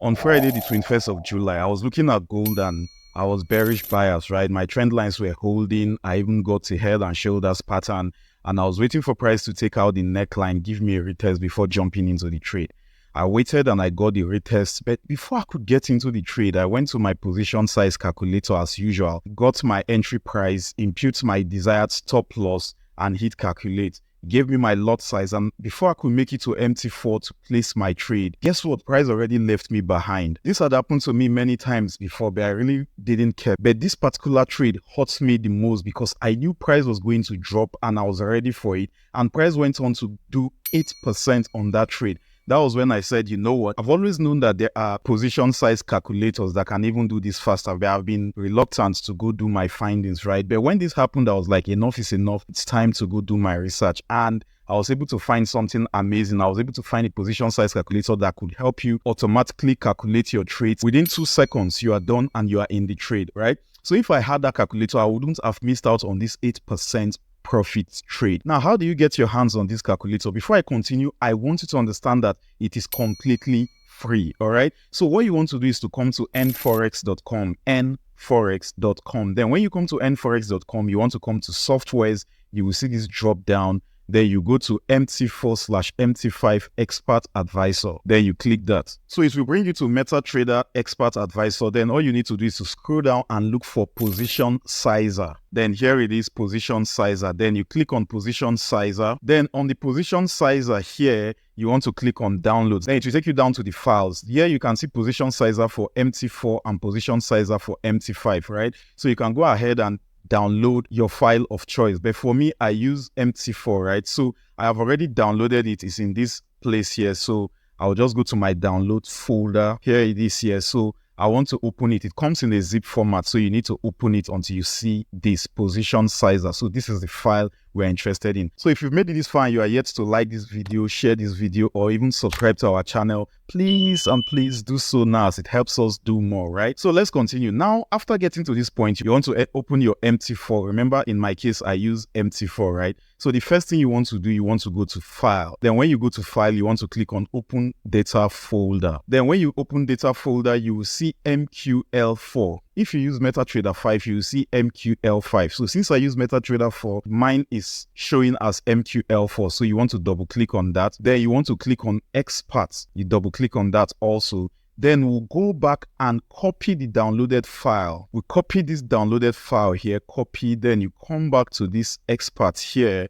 On Friday, the 21st of July, I was looking at gold and I was bearish bias, right? My trend lines were holding. I even got a head and shoulders pattern and I was waiting for price to take out the neckline, give me a retest before jumping into the trade. I waited and I got the retest, but before I could get into the trade, I went to my position size calculator as usual, got my entry price, impute my desired stop loss and hit calculate. Gave me my lot size, and before I could make it to MT4 to place my trade, guess what? Price already left me behind. This had happened to me many times before, but I really didn't care. But this particular trade hurts me the most because I knew price was going to drop and I was ready for it, and price went on to do 8% on that trade. That was when I said, you know what, I've always known that there are position size calculators that can even do this faster, but I've been reluctant to go do my findings, right? But when this happened, I was like, enough is enough. It's time to go do my research. And I was able to find something amazing. I was able to find a position size calculator that could help you automatically calculate your trades. Within 2 seconds, you are done and you are in the trade, right? So if I had that calculator, I wouldn't have missed out on this 8% profit trade. Now, how do you get your hands on this calculator? Before I continue, I want you to understand that it is completely free. All right. So what you want to do is to come to nforex.com, nforex.com. Then when you come to nforex.com, you want to come to softwares. You will see this drop down. Then you go to MT4/MT5 Expert Advisor. Then you click that. So it will bring you to MetaTrader Expert Advisor. Then all you need to do is to scroll down and look for Position Sizer. Then here it is, Position Sizer. Then you click on Position Sizer. Then on the Position Sizer here, you want to click on Downloads. Then it will take you down to the files. Here you can see Position Sizer for MT4 and Position Sizer for MT5, right? So you can go ahead and download your file of choice. But for me, I use MT4, right? So I have already downloaded it. It's in this place here. So I'll just go to my download folder. Here it is here. So I want to open it. It comes in a zip format. So you need to open it until you see this Position Sizer. So this is the file we're interested in. So if you've made it this far and you are yet to like this video, share this video, or even subscribe to our channel, please and please do so now, as it helps us do more, right? So let's continue. Now, after getting to this point, you want to open your MT4. Remember, in my case, I use MT4, right? So the first thing you want to do, you want to go to File. Then when you go to File, you want to click on Open Data Folder. Then when you open Data Folder, you will see MQL4. If you use MetaTrader 5, you will see MQL5. So since I use MetaTrader 4, mine is showing as MQL4. So you want to double click on that. Then you want to click on Expert. You double click on that also. Then we'll go back and copy the downloaded file. We copy this downloaded file here, copy, then you come back to this Expert here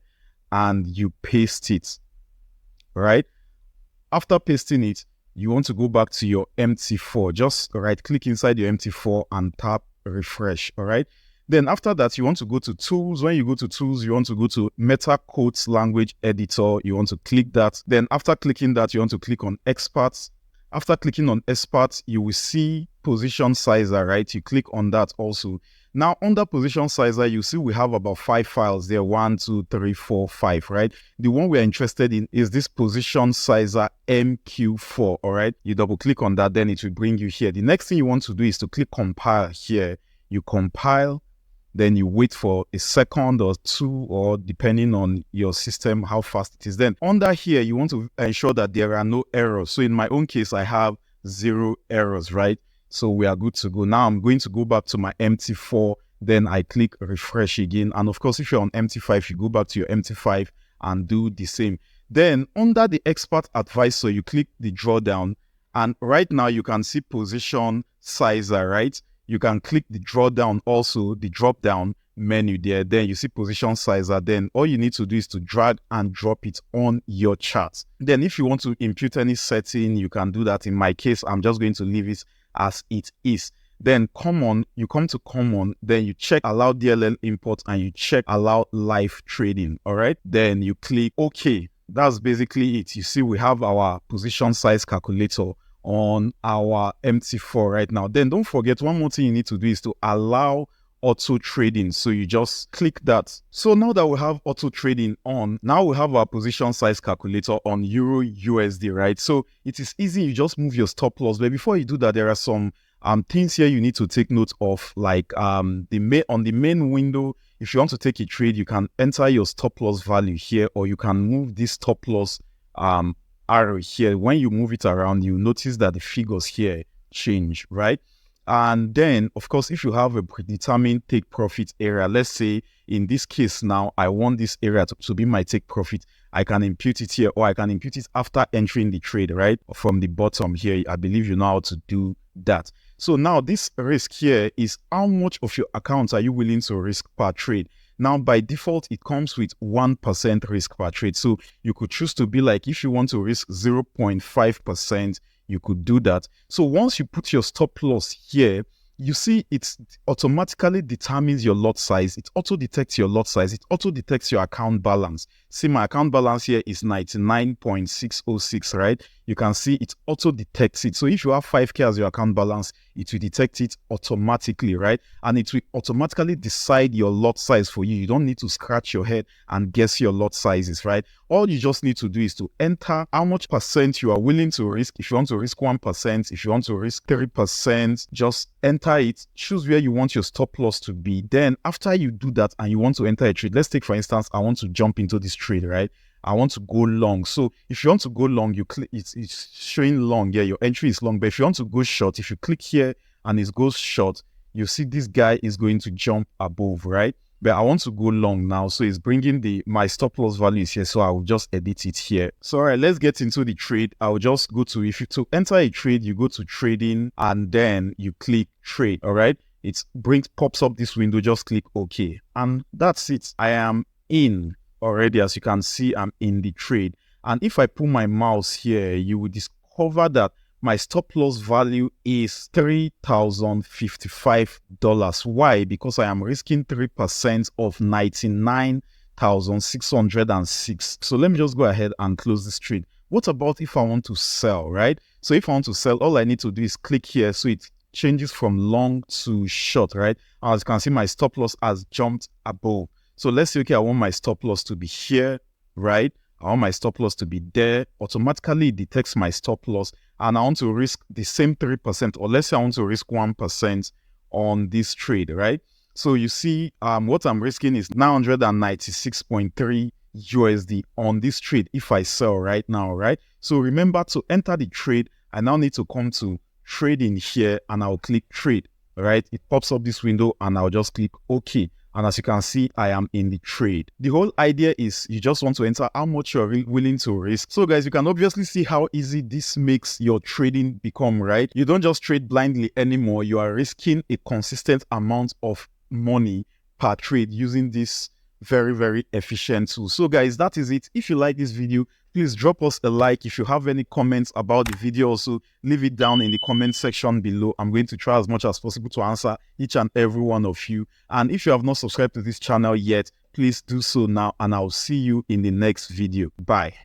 and you paste it, right? After pasting it, you want to go back to your MT4. Just right click inside your MT4 and tap refresh, all right? Then after that, you want to go to Tools. When you go to Tools, you want to go to Meta Quotes Language Editor. You want to click that. Then after clicking that, you want to click on Experts. After clicking on Experts, you will see Position Sizer, right? You click on that also. Now, under Position Sizer, you see we have about 5 files there. 1, 2, 3, 4, 5, right? The one we're interested in is this Position Sizer MQ4, all right? You double click on that, then it will bring you here. The next thing you want to do is to click Compile here. You compile, then you wait for a second or two, or depending on your system, how fast it is. Then under here, you want to ensure that there are no errors. So in my own case, I have 0 errors, right? So we are good to go. Now I'm going to go back to my MT4, then I click refresh again. And of course, if you're on MT5, you go back to your MT5 and do the same. Then under the Expert Advisor, you click the drawdown. And right now you can see Position Sizer, right? You can click the drawdown also, the drop down menu there. Then you see Position Sizer. Then all you need to do is to drag and drop it on your chart. Then if you want to impute any setting, you can do that. In my case, I'm just going to leave it as it is. Then common, you come to common, then you check allow DLL import and you check allow live trading. All right. Then you click OK. That's basically it. You see, we have our position size calculator on our MT4 right now. Then don't forget, one more thing you need to do is to allow auto trading. So you just click that. So now that we have auto trading on, now we have our position size calculator on Euro USD, right? So it is easy. You just move your stop loss. But before you do that, there are some things here you need to take note of, like on the main window. If you want to take a trade, you can enter your stop loss value here, or you can move this stop loss arrow here, when you move it around, you notice that the figures here change, right? And then, of course, if you have a predetermined take profit area, let's say in this case now, I want this area to be my take profit, I can impute it here, or I can impute it after entering the trade, right? From the bottom here, I believe you know how to do that. So now this risk here is how much of your account are you willing to risk per trade? Now, by default, it comes with 1% risk per trade. So you could choose to be like, if you want to risk 0.5%, you could do that. So once you put your stop loss here, you see it automatically determines your lot size. It auto detects your lot size. It auto detects your account balance. See, my account balance here is 99.606, right? You can see it auto detects it. So if you have 5K as your account balance, it will detect it automatically, right? And it will automatically decide your lot size for you. You don't need to scratch your head and guess your lot sizes, right? All you just need to do is to enter how much percent you are willing to risk. If you want to risk 1%, if you want to risk 3%, just enter it, choose where you want your stop loss to be. Then after you do that and you want to enter a trade, let's take for instance, I want to jump into this trade, right? I want to go long. So if you want to go long, you click, it's showing long. Yeah, your entry is long. But if you want to go short, if you click here and it goes short, you see this guy is going to jump above, right? But I want to go long now, so it's bringing my stop loss values here, so I will just edit it here. So all right, let's get into the trade. I'll just go to, if you to enter a trade, you go to trading and then you click trade. All right, it pops up this window, just click OK, and that's it. I am in already. As you can see, I'm in the trade. And if I put my mouse here, you will discover that my stop loss value is $3,055. Why? Because I am risking 3% of 99,606. So let me just go ahead and close this trade. What about if I want to sell, right? So if I want to sell, all I need to do is click here. So it changes from long to short, right? As you can see, my stop loss has jumped above. So let's say, okay, I want my stop loss to be here, right? I want my stop loss to be there. Automatically, it detects my stop loss. And I want to risk the same 3%, or let's say I want to risk 1% on this trade, right? So you see, what I'm risking is 996.3 USD on this trade if I sell right now, right? So remember, to enter the trade, I now need to come to trading here and I'll click trade, right? It pops up this window and I'll just click OK. And as you can see, I am in the trade. The whole idea is you just want to enter how much you're willing to risk. So guys, you can obviously see how easy this makes your trading become, right? You don't just trade blindly anymore. You are risking a consistent amount of money per trade using this very, very efficient tool. So guys, that is it. If you like this video, please drop us a like. If you have any comments about the video, also leave it down in the comment section below. I'm going to try as much as possible to answer each and every one of you. And if you have not subscribed to this channel yet, please do so now, and I'll see you in the next video. Bye.